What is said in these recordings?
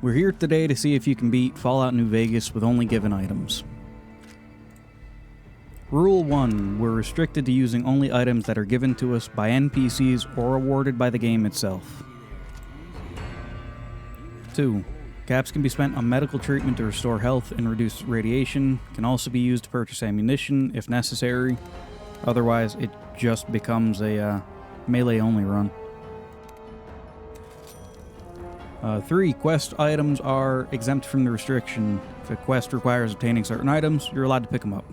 We're here today to see if you can beat Fallout New Vegas with only given items. Rule 1. We're restricted to using only items that are given to us by NPCs or awarded by the game itself. 2. Caps can be spent on medical treatment to restore health and reduce radiation, can also be used to purchase ammunition if necessary, otherwise it just becomes a melee-only run. 3. Quest items are exempt from the restriction. If a quest requires obtaining certain items, you're allowed to pick them up.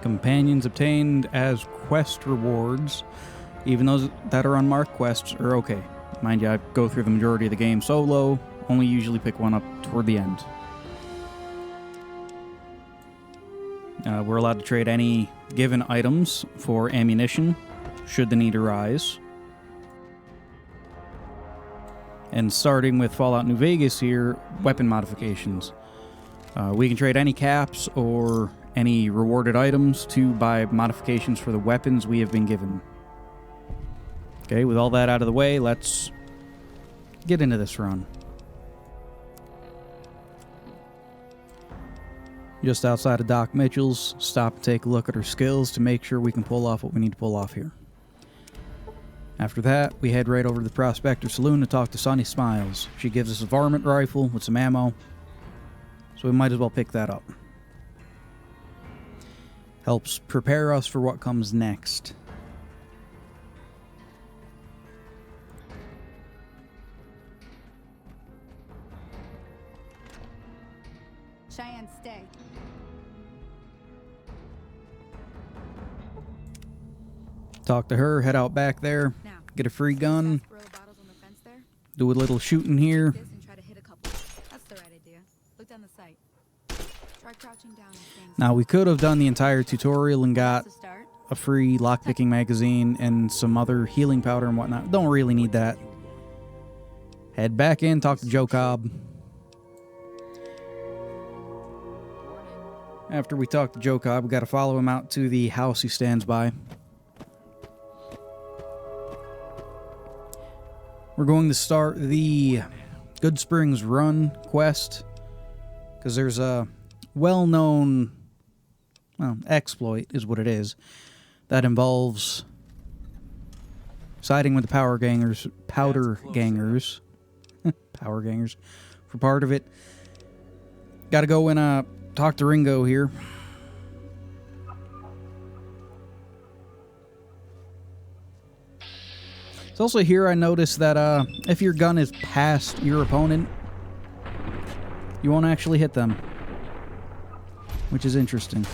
Companions obtained as quest rewards, even those that are unmarked quests, are okay. Mind you, I go through the majority of the game solo, only usually pick one up toward the end. We're allowed to trade any given items for ammunition, should the need arise. And starting with Fallout New Vegas here, weapon modifications. We can trade any caps or any rewarded items to buy modifications for the weapons we have been given. Okay, with all that out of the way, let's get into this run. Just outside of Doc Mitchell's, stop and take a look at her skills to make sure we can pull off what we need to pull off here. After that, we head right over to the Prospector Saloon to talk to Sunny Smiles. She gives us a varmint rifle with some ammo, so we might as well pick that up. Helps prepare us for what comes next. Cheyenne, stay. Talk to her, head out back there, Now, get a free gun, bottles on the fence there. do a little shooting here. This and try to hit a couple. That's the right idea. Look down the sight. Try crouching down and staying Now, we could have done the entire tutorial and got That's a start. a free lockpicking magazine and some other healing powder and whatnot. Don't really need that. Head back in, talk to Joe Cobb. After we talk to Joe Cobb, we got to follow him out to the house he stands by. We're going to start the Good Springs Run quest, because there's a well-known, well, exploit is what it is, that involves siding with the powder gangers, for part of it. Got to go and talk to Ringo here. It's also here I noticed that if your gun is past your opponent, you won't actually hit them, which is interesting.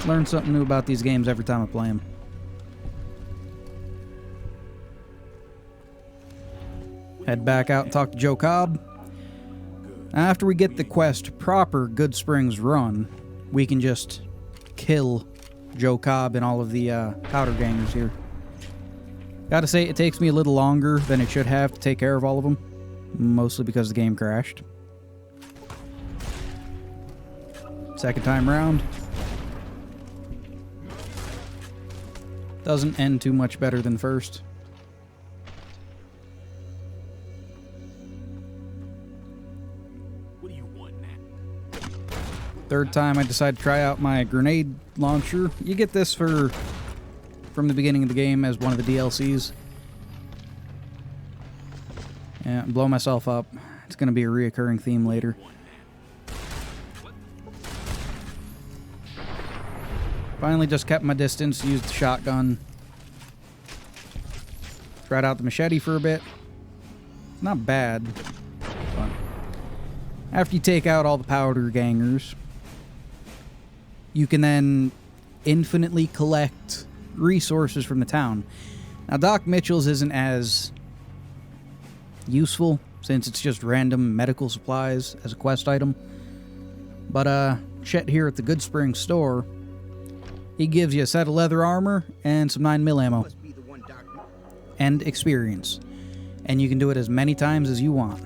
Learn something new about these games every time I play them. Head back out and talk to Joe Cobb. After we get the quest proper Good Springs Run, we can just kill Joe Cobb and all of the powder gangers here. Gotta say, it takes me a little longer than it should have to take care of all of them, mostly because the game crashed. Second time round. Doesn't end too much better than first. What do you want now? Third time I decided to try out my grenade launcher. You get this from the beginning of the game as one of the DLCs. Yeah, blow myself up. It's going to be a reoccurring theme later. Finally just kept my distance, used the shotgun. Tried out the machete for a bit. Not bad. But after you take out all the powder gangers, you can then infinitely collect resources from the town. Now, Doc Mitchell's isn't as useful since it's just random medical supplies as a quest item. But Chet here at the Good Springs store, he gives you a set of leather armor and some 9mm ammo. And experience. And you can do it as many times as you want.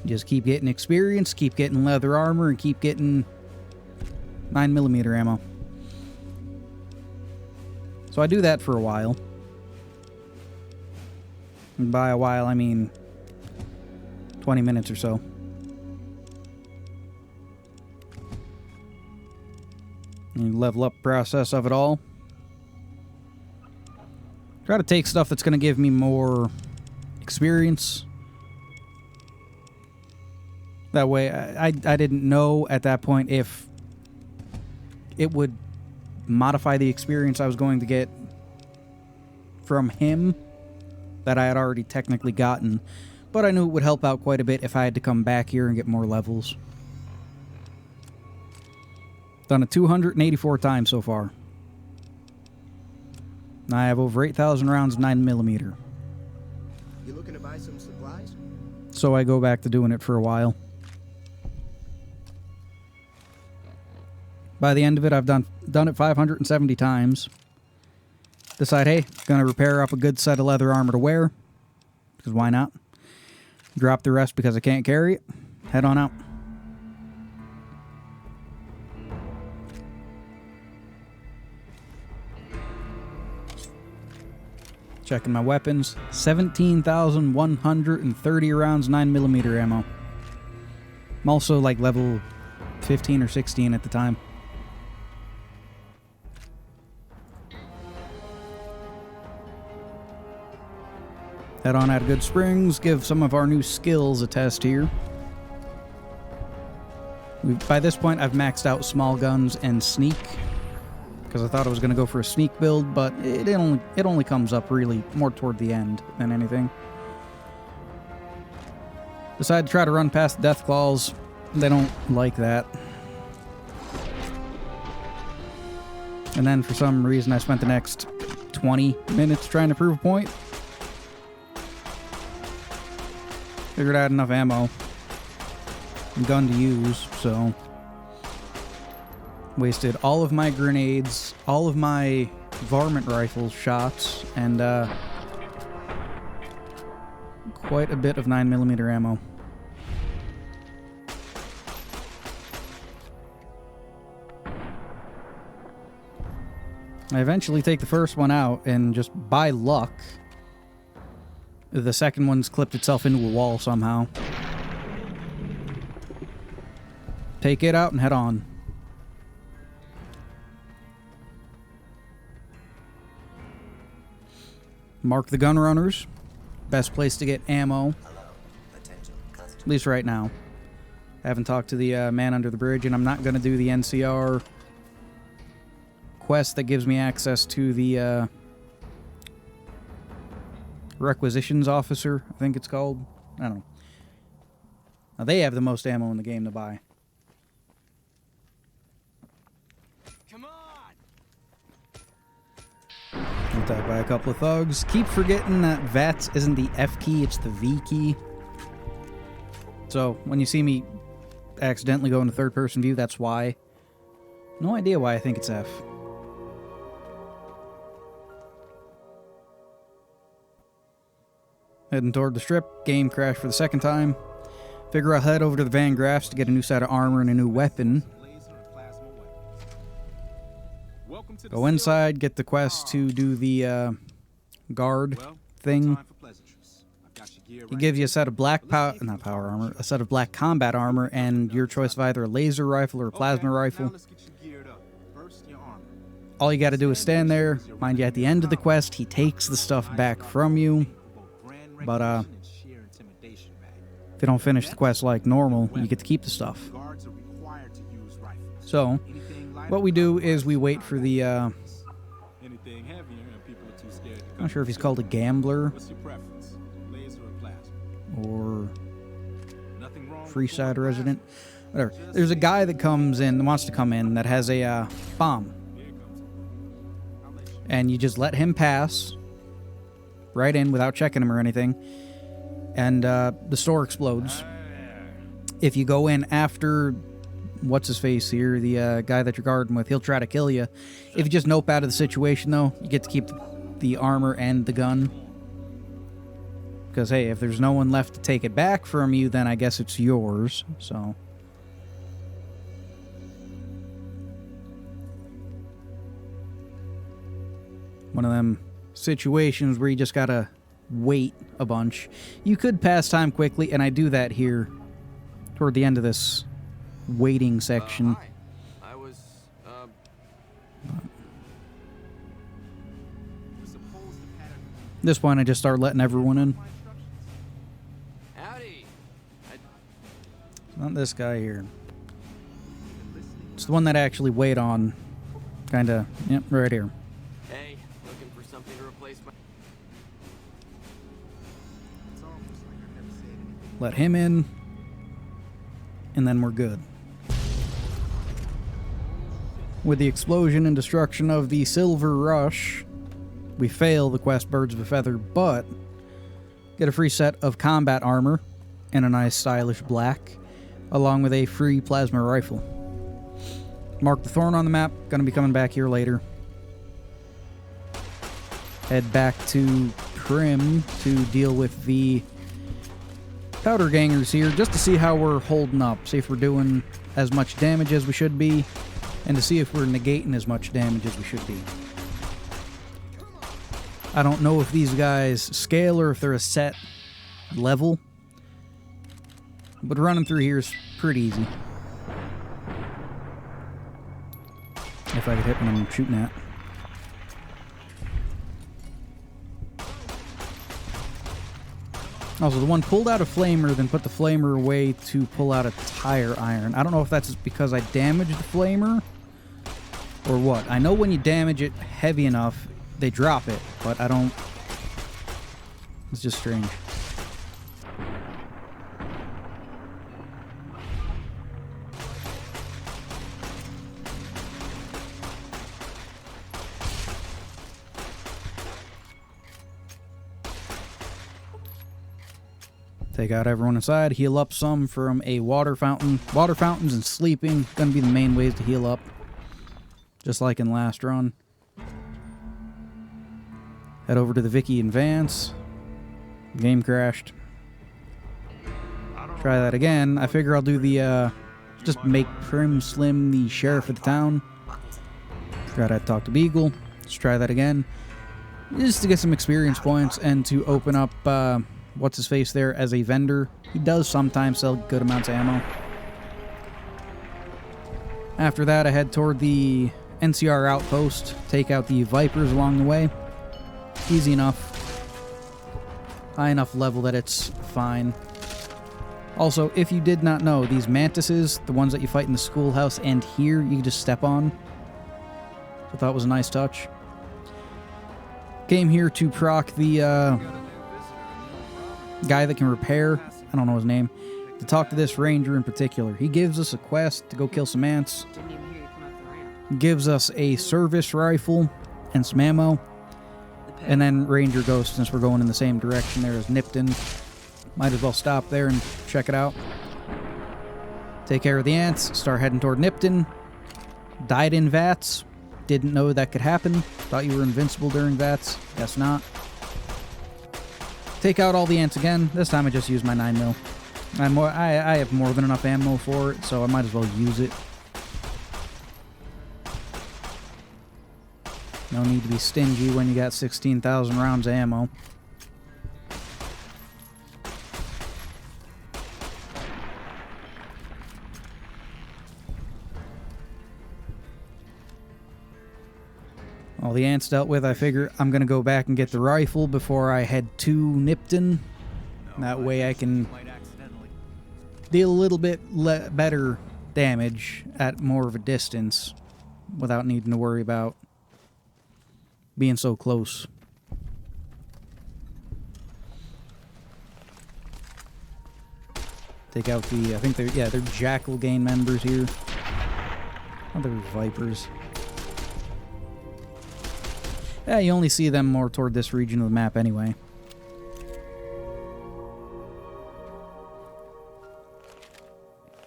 Just keep getting experience, keep getting leather armor, and keep getting 9mm ammo. So I do that for a while. And by a while, I mean 20 minutes or so. And you level up process of it all. Try to take stuff that's going to give me more experience. That way, I didn't know at that point if it would modify the experience I was going to get from him that I had already technically gotten. But I knew it would help out quite a bit if I had to come back here and get more levels. Done it 284 times so far. I have over 8,000 rounds of 9mm. You looking to buy some supplies? So I go back to doing it for a while. By the end of it, I've done it 570 times. Decide, hey, gonna repair up a good set of leather armor to wear. Because why not? Drop the rest because I can't carry it. Head on out. Checking my weapons. 17,130 rounds 9mm ammo. I'm also like level 15 or 16 at the time. Head on out of Good Springs, give some of our new skills a test here. By this point, I've maxed out small guns and sneak, because I thought I was going to go for a sneak build, but it only comes up really more toward the end than anything. Decided to try to run past the Deathclaws. They don't like that. And then for some reason, I spent the next 20 minutes trying to prove a point. Figured I had enough ammo and gun to use, so wasted all of my grenades, all of my varmint rifle shots, and quite a bit of 9mm ammo. I eventually take the first one out, and just by luck, the second one's clipped itself into a wall somehow. Take it out and head on. Mark the gun runners. Best place to get ammo. At least right now. I haven't talked to the man under the bridge, and I'm not going to do the NCR quest that gives me access to the requisitions officer, I think it's called. I don't know. Now, they have the most ammo in the game to buy. Come on! Attacked by a couple of thugs. Keep forgetting that VATS isn't the F key, it's the V key. So, when you see me accidentally go into third-person view, that's why. No idea why I think it's F. Heading toward the strip. Game crashed for the second time. Figure I'll head over to the Van Graffs to get a new set of armor and a new weapon. Go inside, get the quest to do the guard thing. He gives you a set of black a set of black combat armor and your choice of either a laser rifle or a plasma rifle. All you got to do is stand there. Mind you, at the end of the quest, he takes the stuff back from you. But if you don't finish the quest like normal, you get to keep the stuff. So, what we do is we wait for the, not sure if he's called a gambler or Freeside resident. Whatever. There's a guy that comes in, wants to come in, that has a bomb. And you just let him pass right in without checking him or anything. And the store explodes. If you go in after, what's his face here, the guy that you're guarding with, he'll try to kill you. If you just nope out of the situation, though, you get to keep the armor and the gun. Because, hey, if there's no one left to take it back from you, then I guess it's yours. So, one of them situations where you just gotta wait a bunch. You could pass time quickly, and I do that here toward the end of this waiting section. Hi. I was supposed to pattern. At this point, I just start letting everyone in. Howdy. Not this guy here. It's the one that I actually wait on. Kinda, yep, right here. Hey, looking for something to replace my. It's almost like I've never said anything. Let him in. And then we're good. With the explosion and destruction of the Silver Rush, we fail the quest Birds of a Feather, but get a free set of combat armor and a nice stylish black, along with a free plasma rifle. Mark the Thorn on the map, gonna be coming back here later. Head back to Prim to deal with the powder gangers here, just to see how we're holding up, see if we're doing as much damage as we should be, and to see if we're negating as much damage as we should be. I don't know if these guys scale or if they're a set level, but running through here is pretty easy. If I could hit what I'm shooting at. Also, the one pulled out a flamer, then put the flamer away to pull out a tire iron. I don't know if that's because I damaged the flamer or what. I know when you damage it heavy enough, they drop it, but I don't... It's just strange. Take out everyone inside, heal up some from a water fountain. Water fountains and sleeping, gonna be the main ways to heal up. Just like in last run. Head over to the Vicky and Vance. Game crashed. Try that again. I figure I'll do the, just make Prim Slim the sheriff of the town. Try to talk to Beagle. Let's try that again. Just to get some experience points and to open up, what's-his-face there as a vendor. He does sometimes sell good amounts of ammo. After that, I head toward the NCR outpost. Take out the Vipers along the way. Easy enough. High enough level that it's fine. Also, if you did not know, these mantises, the ones that you fight in the schoolhouse and here, you can just step on. I thought it was a nice touch. Came here to proc the guy that can repair, I don't know his name, to talk to this ranger in particular. He gives us a quest to go kill some ants. Gives us a service rifle and some ammo. And then Ranger goes, since we're going in the same direction there as Nipton. Might as well stop there and check it out. Take care of the ants, start heading toward Nipton. Died in VATS. Didn't know that could happen. Thought you were invincible during VATS. Guess not. Take out all the ants again. This time I just use my 9mm. I have more than enough ammo for it, so I might as well use it. No need to be stingy when you got 16,000 rounds of ammo. All the ants dealt with, I figure I'm going to go back and get the rifle before I head to Nipton. That way I can deal a little bit better damage at more of a distance without needing to worry about being so close. Take out the, I think they're Jackal gang members here. Oh, they're Vipers. Yeah, you only see them more toward this region of the map anyway.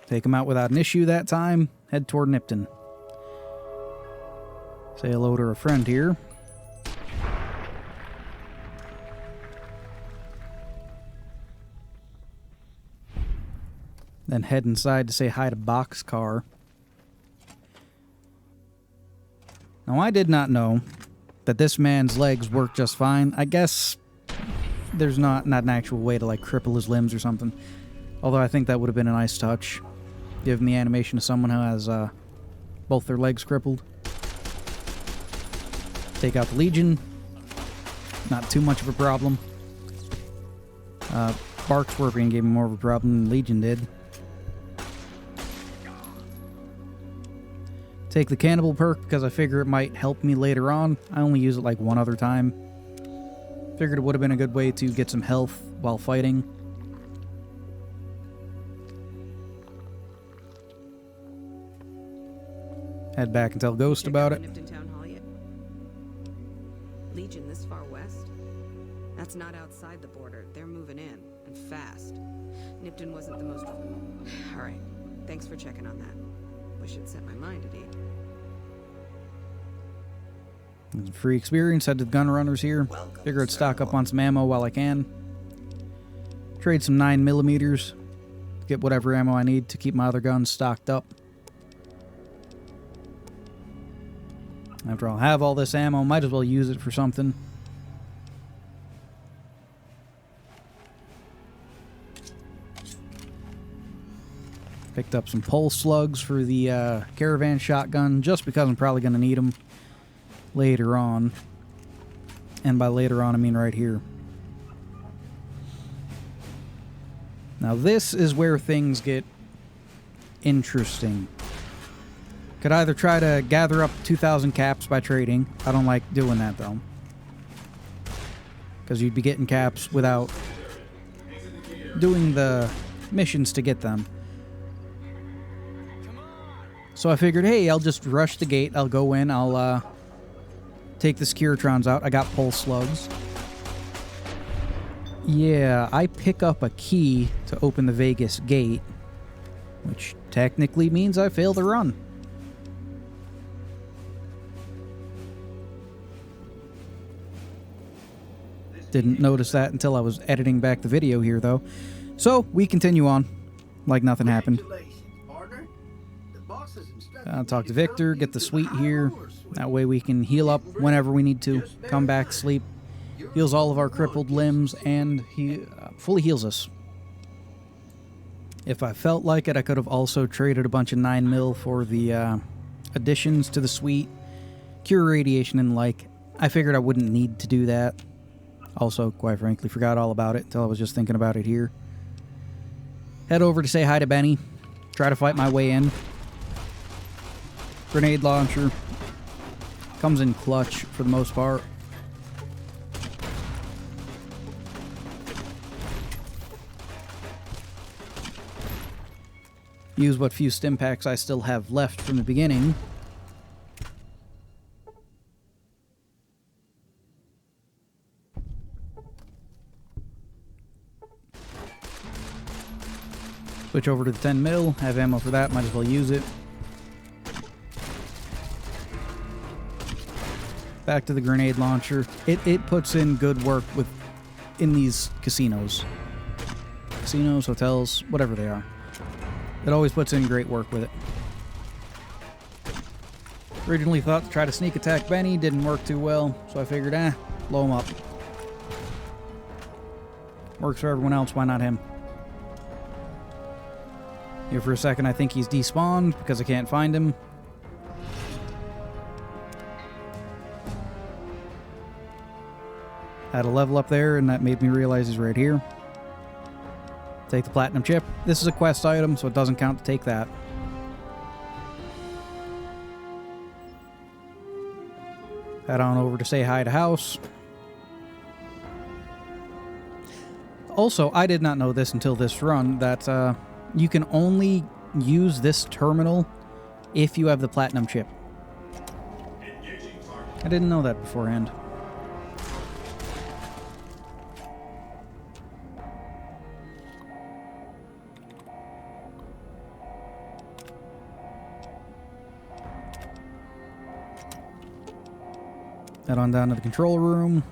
Take them out without an issue that time. Head toward Nipton. Say hello to a friend here. Then head inside to say hi to Boxcar. Now, I did not know that this man's legs work just fine. I guess there's not an actual way to like cripple his limbs or something. Although I think that would have been a nice touch. Give the animation to someone who has both their legs crippled. Take out the Legion. Not too much of a problem. Bark Scorpion gave me more of a problem than Legion did. Take the Cannibal perk because I figure it might help me later on. I only use it like one other time. Figured it would have been a good way to get some health while fighting. Head back and tell Ghost about it. Legion this far west? That's not outside the border. They're moving in, and fast. Nipton wasn't the most... Alright, thanks for checking on that. Wish it set my mind at ease. Free experience, head to the gun runners here. Figure I'd stock up on some ammo while I can. Trade some 9mm. Get whatever ammo I need to keep my other guns stocked up. After I'll have all this ammo, might as well use it for something. Picked up some pulse slugs for the caravan shotgun, just because I'm probably going to need them later on. And by later on, I mean right here. Now this is where things get interesting. Could either try to gather up 2,000 caps by trading. I don't like doing that though, because you'd be getting caps without doing the missions to get them. So I figured, hey, I'll just rush the gate. I'll go in. I'll take the Securitrons out. I got pulse slugs. Yeah, I pick up a key to open the Vegas gate, which technically means I fail the run. Didn't notice that until I was editing back the video here, though. So, we continue on, like nothing happened. I'll talk to Victor, get the suite here. That way we can heal up whenever we need to. Come back, sleep. Heals all of our crippled limbs, and he fully heals us. If I felt like it, I could have also traded a bunch of 9mm for the additions to the suite. Cure radiation and like. I figured I wouldn't need to do that. Also, quite frankly, forgot all about it until I was just thinking about it here. Head over to say hi to Benny. Try to fight my way in. Grenade launcher. Comes in clutch for the most part. Use what few stim packs I still have left from the beginning. Switch over to the 10mm, have ammo for that, might as well use it. Back to the grenade launcher. It puts in good work in these casinos. Casinos, hotels, whatever they are. It always puts in great work with it. Originally thought to try to sneak attack Benny, didn't work too well, so I figured, blow him up. Works for everyone else, why not him? Here for a second, I think he's despawned because I can't find him. Had a level up there, and that made me realize he's right here. Take the platinum chip. This is a quest item, so it doesn't count to take that. Head on over to say hi to House. Also, I did not know this until this run, that you can only use this terminal if you have the platinum chip. I didn't know that beforehand. Head on down to the control room.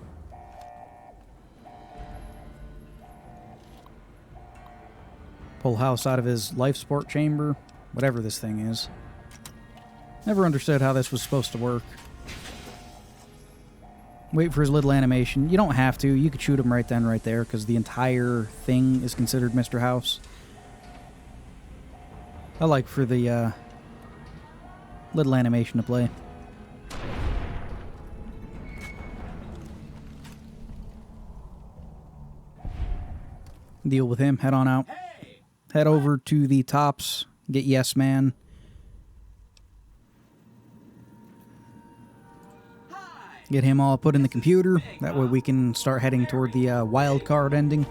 Pull House out of his life support chamber, whatever this thing is. Never understood how this was supposed to work. Wait for his little animation. You don't have to. You could shoot him right then, right there, because the entire thing is considered Mr. House. I like for the little animation to play. Deal with him. Head on out. Head over to the tops. Get Yes Man. Get him all put in the computer. That way we can start heading toward the wild card ending.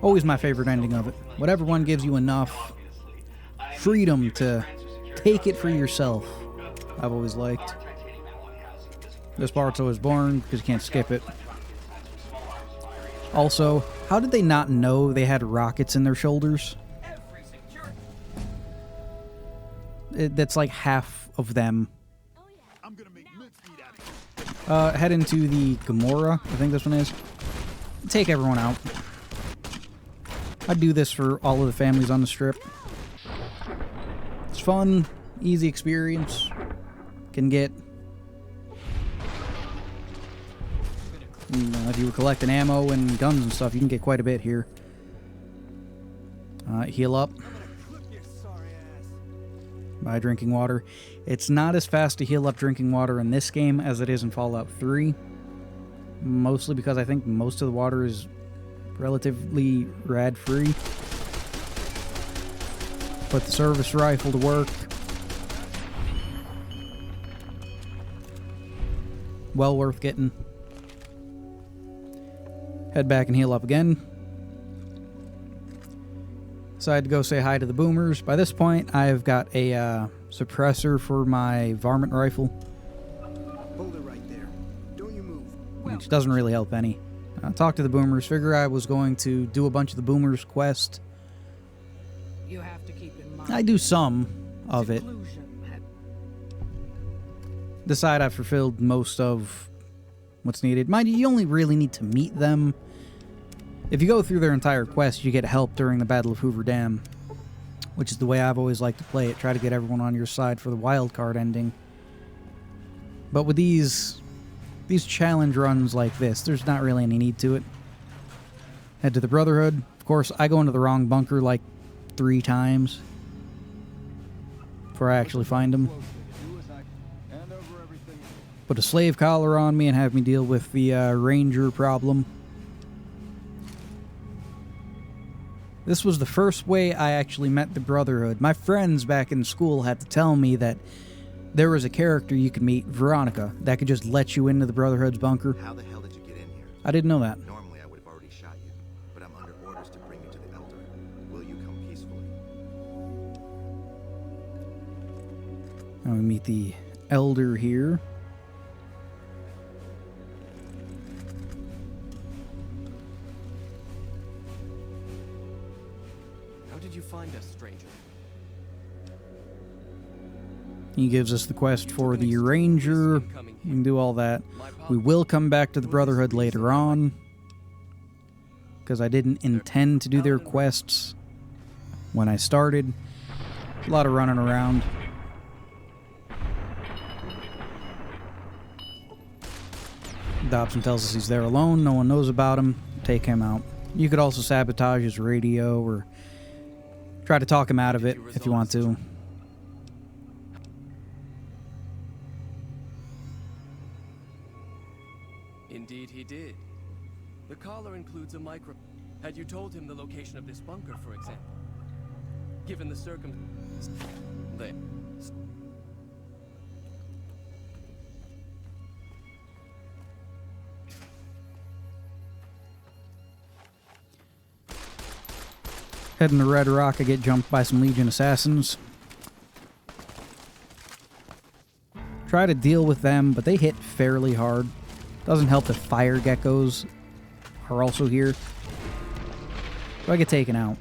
Always my favorite ending of it. Whatever one gives you enough freedom to take it for yourself. I've always liked. This part's always boring because you can't skip it. Also, how did they not know they had rockets in their shoulders? That's like half of them. Head into the Gamora, I think this one is. Take everyone out. I do this for all of the families on the strip. It's fun, easy experience. Can get... if you were collecting ammo and guns and stuff, you can get quite a bit here. Heal up. By drinking water. It's not as fast to heal up drinking water in this game as it is in Fallout 3. Mostly because I think most of the water is relatively rad-free. Put the service rifle to work. Well worth getting. Head back and heal up again. Decided to go say hi to the boomers. By this point, I've got a suppressor for my varmint rifle. Hold it right there. Don't you move. Which doesn't really help any. Talk to the boomers. Figure I was going to do a bunch of the boomers quest. You have to keep in mind I do some of it. Decide I've fulfilled most of what's needed. Mind you, you only really need to meet them. If you go through their entire quest, you get help during the Battle of Hoover Dam, which is the way I've always liked to play it. Try to get everyone on your side for the wild card ending. But with these challenge runs like this, there's not really any need to it. Head to the Brotherhood. Of course, I go into the wrong bunker like 3 times before I actually find them. Put a slave collar on me and have me deal with the ranger problem. This was the first way I actually met the Brotherhood. My friends back in school had to tell me that there was a character you could meet, Veronica, that could just let you into the Brotherhood's bunker. How the hell did you get in here? I didn't know that. Normally I would have already shot you, but I'm under orders to bring you to the Elder. Will you come peacefully? Now we meet the Elder here. How did you find us, stranger? He gives us the quest for the Ranger. We can do all that. We will come back to the Brotherhood later on, because I didn't intend to do their quests when I started. A lot of running around. Dobson tells us he's there alone. No one knows about him. Take him out. You could also sabotage his radio or try to talk him out of it if you want to. Indeed he did. The collar includes a micro... Had you told him the location of this bunker, for example? Given the Heading to Red Rock, I get jumped by some Legion assassins. Try to deal with them, but they hit fairly hard. Doesn't help that fire geckos are also here. So I get taken out.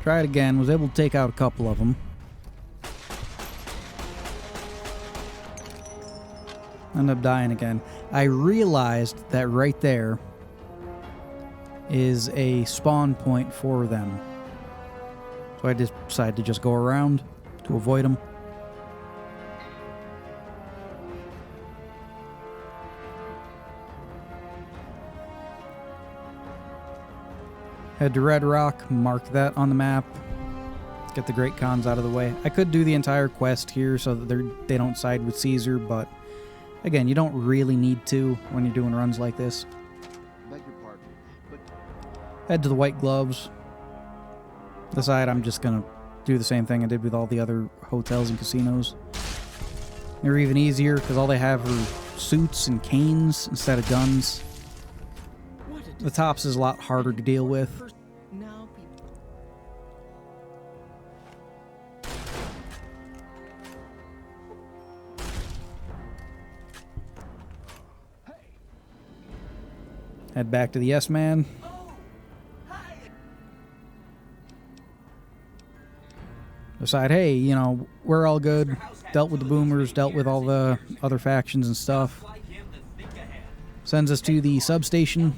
Try it again. Was able to take out a couple of them. End up dying again. I realized that right there is a spawn point for them. So I decided to just go around to avoid them. Head to Red Rock, mark that on the map. Get the Great Khans out of the way. I could do the entire quest here so that they don't side with Caesar, but again, you don't really need to when you're doing runs like this. Beg your pardon, but Head to the White Gloves. Decide I'm just gonna do the same thing I did with all the other hotels and casinos. They're even easier because all they have are suits and canes instead of guns. The Tops is a lot harder to deal with. Now people. Head back to the Yes Man. Decide, hey, you know, we're all good. Dealt with the boomers, dealt with all the other factions and stuff. Sends us to the substation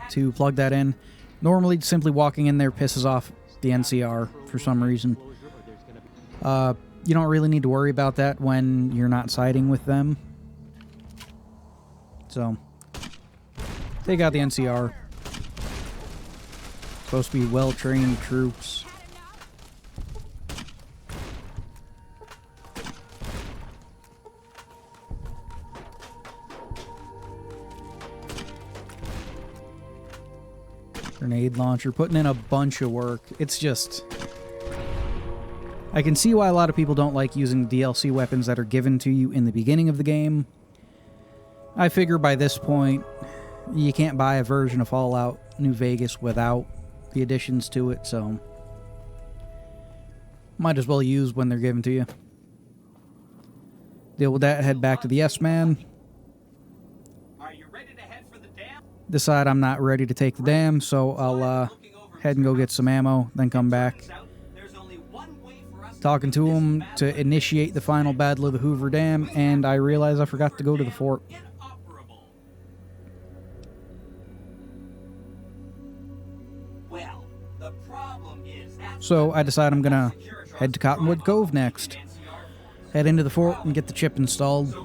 to plug that in. Normally, simply walking in there pisses off the NCR for some reason. You don't really need to worry about that when you're not siding with them. So, take out the NCR. Supposed to be well-trained troops. Grenade launcher, putting in a bunch of work. It's just... I can see why a lot of people don't like using DLC weapons that are given to you in the beginning of the game. I figure by this point, you can't buy a version of Fallout New Vegas without the additions to it, so... might as well use when they're given to you. Deal with that, head back to the Yes Man. Decide I'm not ready to take the dam, so I'll head and go get some ammo, then come back. Talking to him to initiate the final battle of the Hoover Dam, and I realize I forgot to go to the fort. So I decide I'm gonna head to Cottonwood Cove next. Head into the fort and get the chip installed.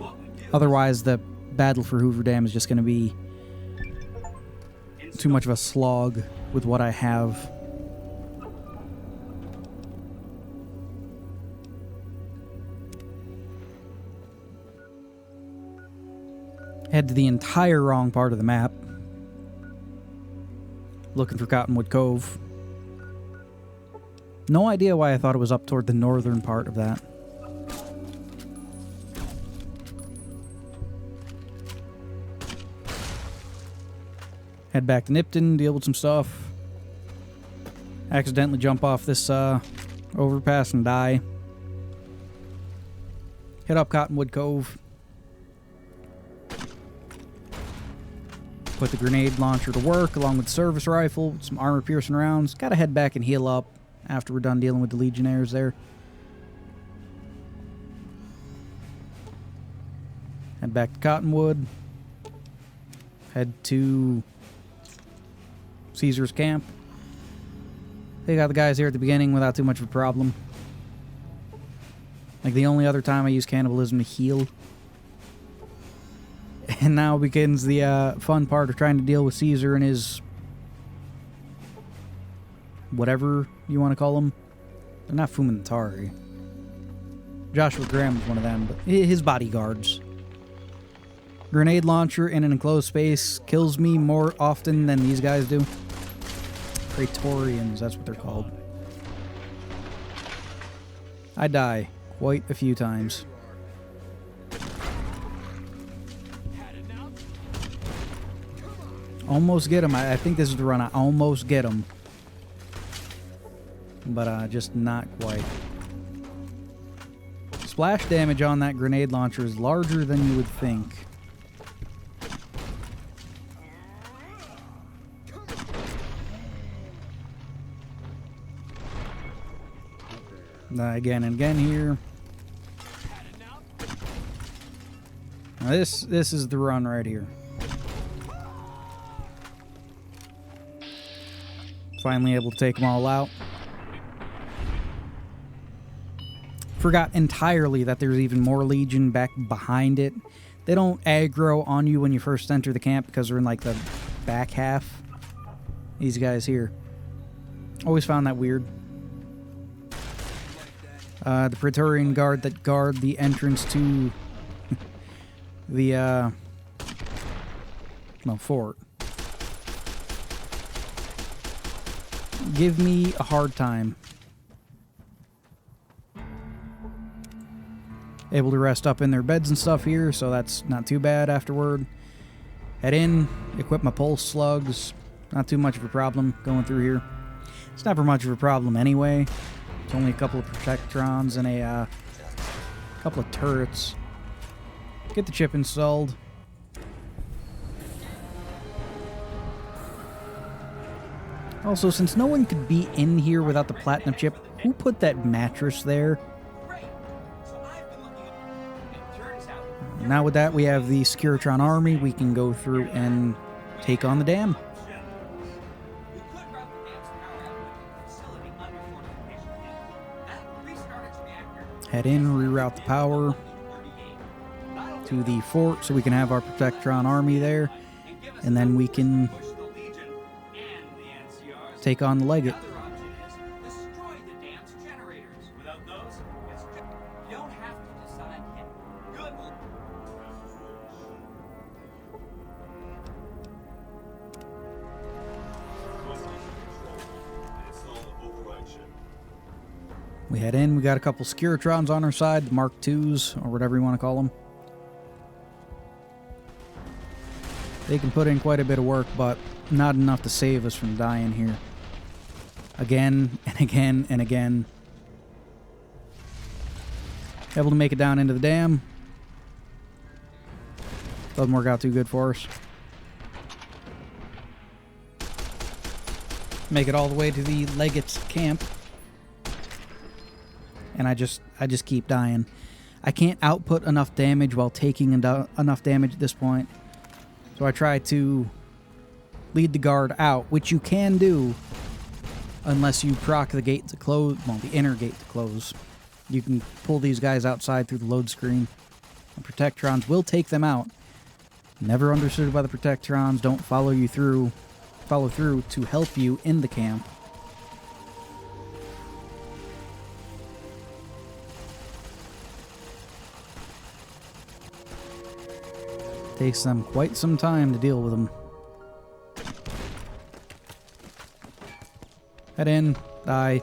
Otherwise, the battle for Hoover Dam is just gonna be too much of a slog with what I have. Head to the entire wrong part of the map. Looking for Cottonwood Cove. No idea why I thought it was up toward the northern part of that. Head back to Nipton, deal with some stuff. Accidentally jump off this overpass and die. Hit up Cottonwood Cove. Put the grenade launcher to work along with the service rifle, some armor-piercing rounds. Gotta head back and heal up after we're done dealing with the Legionnaires there. Head back to Cottonwood. Head to Caesar's camp. They got the guys here at the beginning without too much of a problem. Like the only other time I use cannibalism to heal. And now begins the fun part of trying to deal with Caesar and his... whatever you want to call them. They're not Fumanatari. Joshua Graham was one of them, but his bodyguards. Grenade launcher in an enclosed space kills me more often than these guys do. Praetorians, that's what they're called. I die quite a few times. Almost get him. I think this is the run. I almost get him. But just not quite. Splash damage on that grenade launcher is larger than you would think. Again and again here. Now this is the run right here. Finally able to take them all out. Forgot entirely that there's even more Legion back behind it. They don't aggro on you when you first enter the camp because they're in like the back half. These guys here. Always found that weird. The Praetorian Guard that guard the entrance to the fort. Give me a hard time. Able to rest up in their beds and stuff here, so that's not too bad afterward. Head in, equip my pulse slugs. Not too much of a problem going through here. It's never much of a problem anyway. It's only a couple of protectrons and a couple of turrets. Get the chip installed. Also, since no one could be in here without the platinum chip, who put that mattress there? Now with that, we have the Securitron army. We can go through and take on the dam. Head in, reroute the power to the fort so we can have our Protectron army there. And then we can take on the Legate. We head in, we got a couple Securitrons on our side, the Mark IIs, or whatever you want to call them. They can put in quite a bit of work, but not enough to save us from dying here. Again, and again, and again. Able to make it down into the dam. Doesn't work out too good for us. Make it all the way to the Legate's camp. And I just keep dying. I can't output enough damage while taking enough damage at this point. So I try to lead the guard out, which you can do unless you proc the gate to close, well, the inner gate to close. You can pull these guys outside through the load screen. The Protectrons will take them out. Never understood why the Protectrons don't follow through to help you in the camp. Takes them quite some time to deal with them. Head in, die.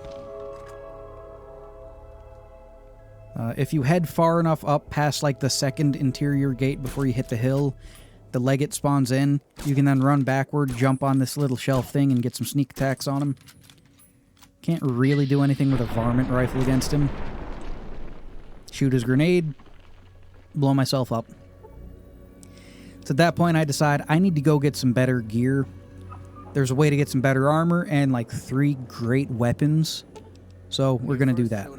If you head far enough up past like the second interior gate before you hit the hill, the Legate spawns in. You can then run backward, jump on this little shelf thing, and get some sneak attacks on him. Can't really do anything with a varmint rifle against him. Shoot his grenade, blow myself up. So at that point, I decide I need to go get some better gear. There's a way to get some better armor and like 3 great weapons. So we're going to do that.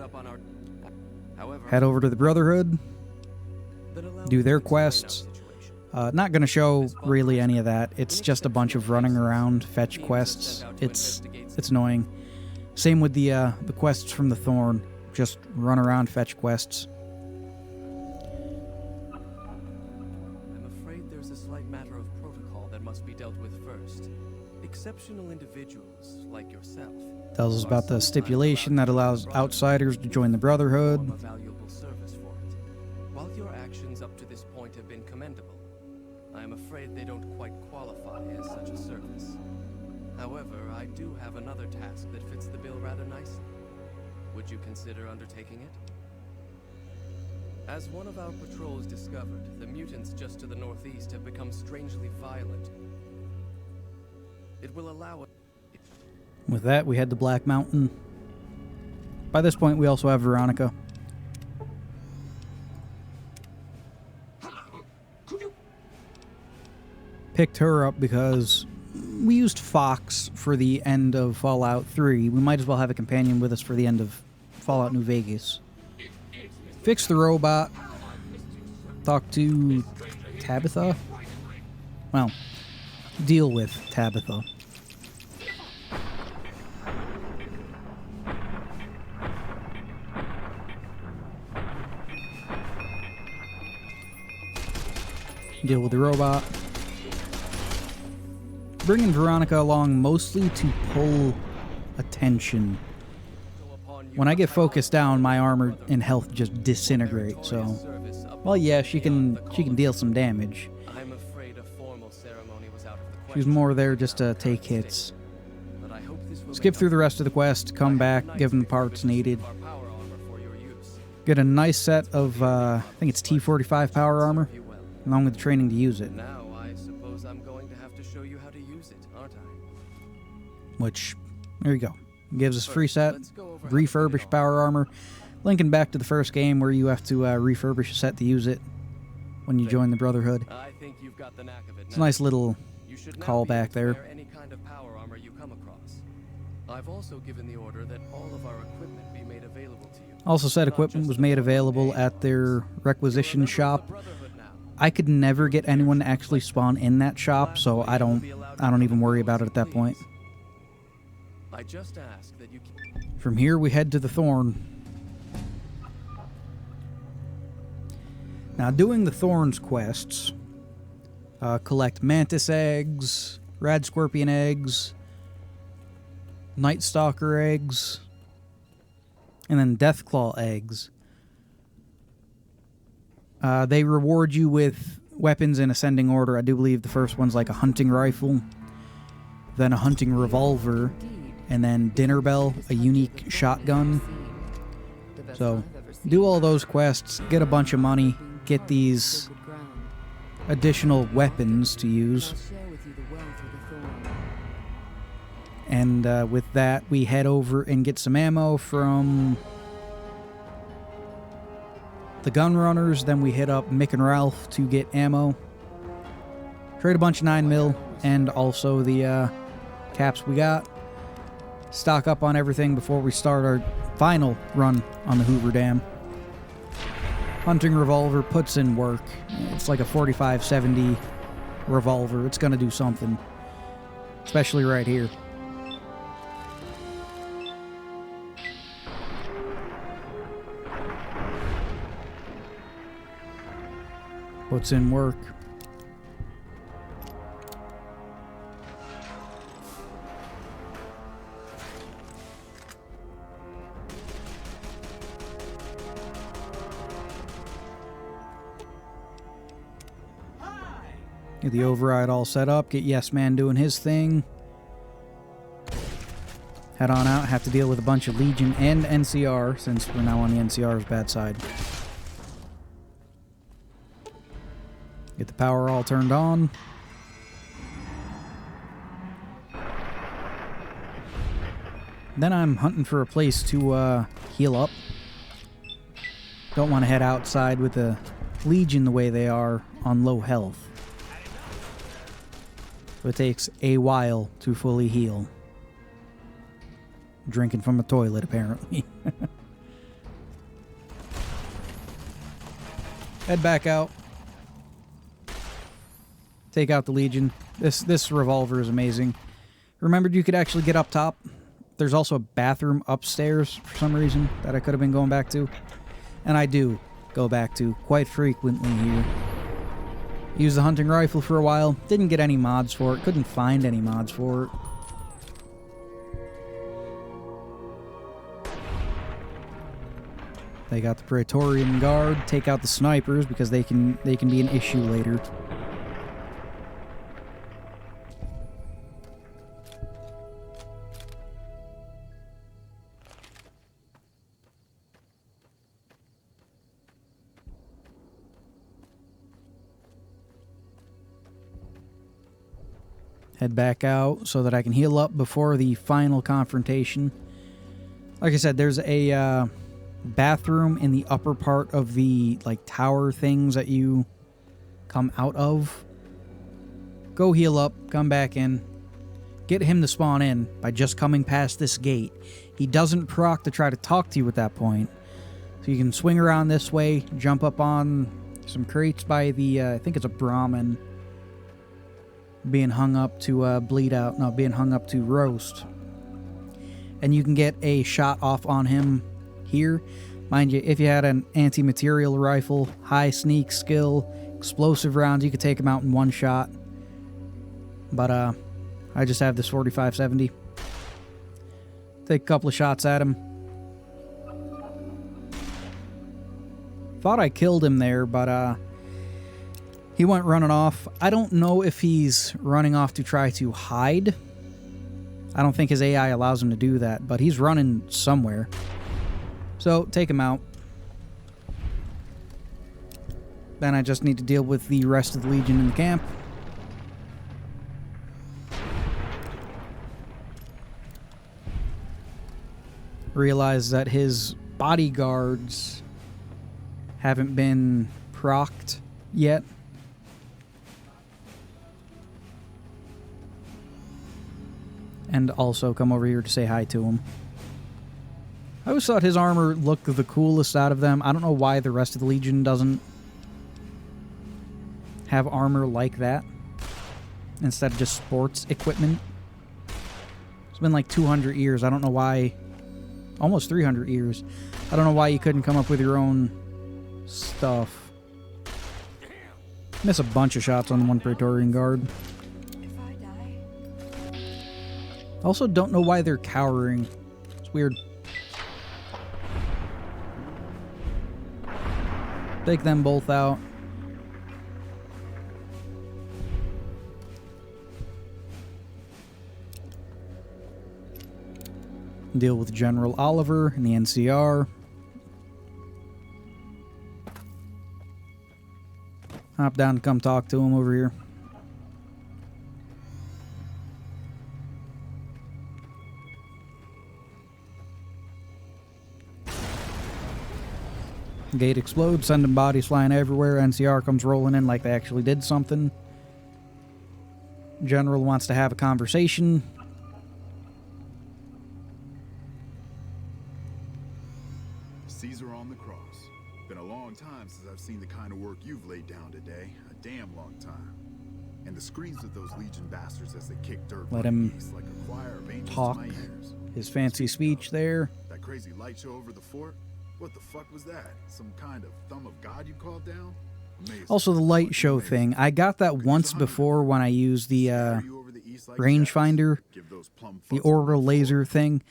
Head over to the Brotherhood. Do their quests. Not going to show really any of that. It's just a bunch of running around fetch quests. It's annoying. Same with the quests from the Thorn. Just run around fetch quests. Exceptional individuals like yourself tells us about the stipulation that allows outsiders to join the Brotherhood. a valuable service for it. While your actions up to this point have been commendable, I am afraid they don't quite qualify as such a service. However, I do have another task that fits the bill rather nicely. Would you consider undertaking it? As one of our patrols discovered, the mutants just to the northeast have become strangely violent. It will allow it. With that, we head to Black Mountain. By this point, we also have Veronica. Picked her up because we used Fox for the end of Fallout 3. We might as well have a companion with us for the end of Fallout New Vegas. Fix the robot. Talk to Tabitha. Well, deal with Tabitha. deal with the robot. Bringing Veronica along mostly to pull attention. When I get focused down, my armor and health just disintegrate, so... Well, yeah, she can deal some damage. I'm afraid a formal ceremony was out of the She's question. more there just to take hits. But I hope this will Skip make through up the rest of the quest, come back, give them the parts needed. our power armor for your use. Get a nice set of, I think it's T45 power armor, You well. along with the training to use it. Now I suppose I'm going to have to show you how to use it, aren't I? Which, there you go. Gives us free set, Let's go over how to put it refurbished on. power armor. Linking back to the first game where you have to refurbish a set to use it when you join the Brotherhood. I think you've got the knack of it It's a now. nice little You should now call be able back to there. wear any kind of power armor you come across. I've also given the order that all of our equipment be made available to you. Also said Not equipment just was the made ones available made at their requisition You're a member of the shop. Brotherhood now. I could never get anyone to actually spawn in that shop, so I don't even worry about it at that point. I just ask that you keep From here we head to the Thorn. Now doing the Thorns quests, collect mantis eggs, rad scorpion eggs, night stalker eggs, and then deathclaw eggs. They reward you with weapons in ascending order. I do believe the first one's like a hunting rifle, then a hunting revolver, and then dinner bell, a unique shotgun. So do all those quests, get a bunch of money, get these additional weapons to use. And with that, we head over and get some ammo from the gun runners. Then we hit up Mick and Ralph to get ammo. Trade a bunch of 9mm and also the caps we got. Stock up on everything before we start our final run on the Hoover Dam. Hunting revolver puts in work. It's like a 45-70 revolver. It's going to do something. Especially right here. Puts in work. Get the override all set up. Get Yes Man doing his thing. Head on out. Have to deal with a bunch of Legion and NCR since we're now on the NCR's bad side. Get the power all turned on. Then I'm hunting for a place to heal up. Don't want to head outside with the Legion the way they are on low health. So it takes a while to fully heal. Drinking from a toilet, apparently. Head back out. Take out the Legion. This revolver is amazing. Remembered you could actually get up top. There's also a bathroom upstairs for some reason that I could have been going back to. And I do go back to quite frequently here. Used the hunting rifle for a while. Didn't get any mods for it. Couldn't find any mods for it. They got the Praetorian Guard. Take out the snipers because they can be an issue later. Head back out so that I can heal up before the final confrontation. Like I said, there's a bathroom in the upper part of the tower things that you come out of. Go heal up, come back in. Get him to spawn in by just coming past this gate. He doesn't proc to try to talk to you at that point. So you can swing around this way, jump up on some crates by the, I think it's a Brahmin. Being hung up to bleed out. No, being hung up to roast. And you can get a shot off on him here. Mind you, if you had an anti-material rifle, high sneak skill, explosive rounds. You could take him out in one shot. But I just have this 45-70. Take a couple of shots at him. Thought I killed him there, but he went running off. I don't know if he's running off to try to hide. I don't think his AI allows him to do that, but he's running somewhere. So, take him out. Then I just need to deal with the rest of the Legion in the camp. Realize that his bodyguards haven't been procced yet. And also come over here to say hi to him. I always thought his armor looked the coolest out of them. I don't know why the rest of the Legion doesn't have armor like that instead of just sports equipment. It's been like 200 years. I don't know why. Almost 300 years. I don't know why you couldn't come up with your own stuff. Miss a bunch of shots on one Praetorian Guard. If I die, Also don't know why they're cowering. It's weird. Take them both out. Deal with General Oliver and the NCR. Hop down and come talk to him over here. Gate explodes, sending bodies flying everywhere. NCR comes rolling in like they actually did something. General wants to have a conversation. Caesar on the cross. Been a long time since I've seen the kind of work you've laid down today. A damn long time. And the screams of those Legion bastards as they kick dirt Let from him the east like a choir of angels talk. to my ears. His fancy speech there. That crazy light show over the fort? What the fuck was that? Some kind of thumb of God you called down? Amazing. Also the light show thing. I got that once before when I used the rangefinder, the aura laser thing.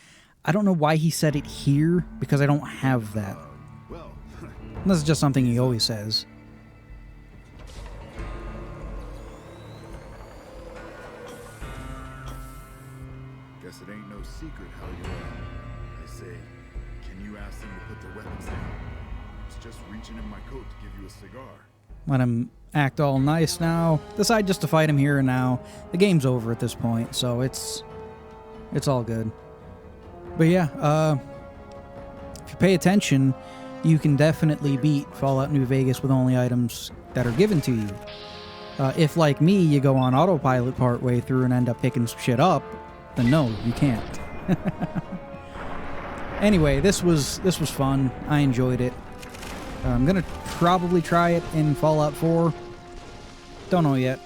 I don't know why he said it here, because I don't have that. Well, This is just something he always says. guess it ain't no secret how you are. I say, can you ask them to put their weapons down? It's just reaching in my coat to give you a cigar. Let him act all nice now. Decide just to fight him here and now. The game's over at this point, so it's all good. But yeah, if you pay attention, you can definitely beat Fallout New Vegas with only items that are given to you. If, like me, you go on autopilot partway through and end up picking some shit up, then no, you can't. Anyway, this was fun. I enjoyed it. I'm gonna probably try it in Fallout 4. Don't know yet.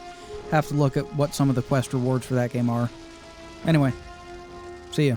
Have to look at what some of the quest rewards for that game are. Anyway, see ya.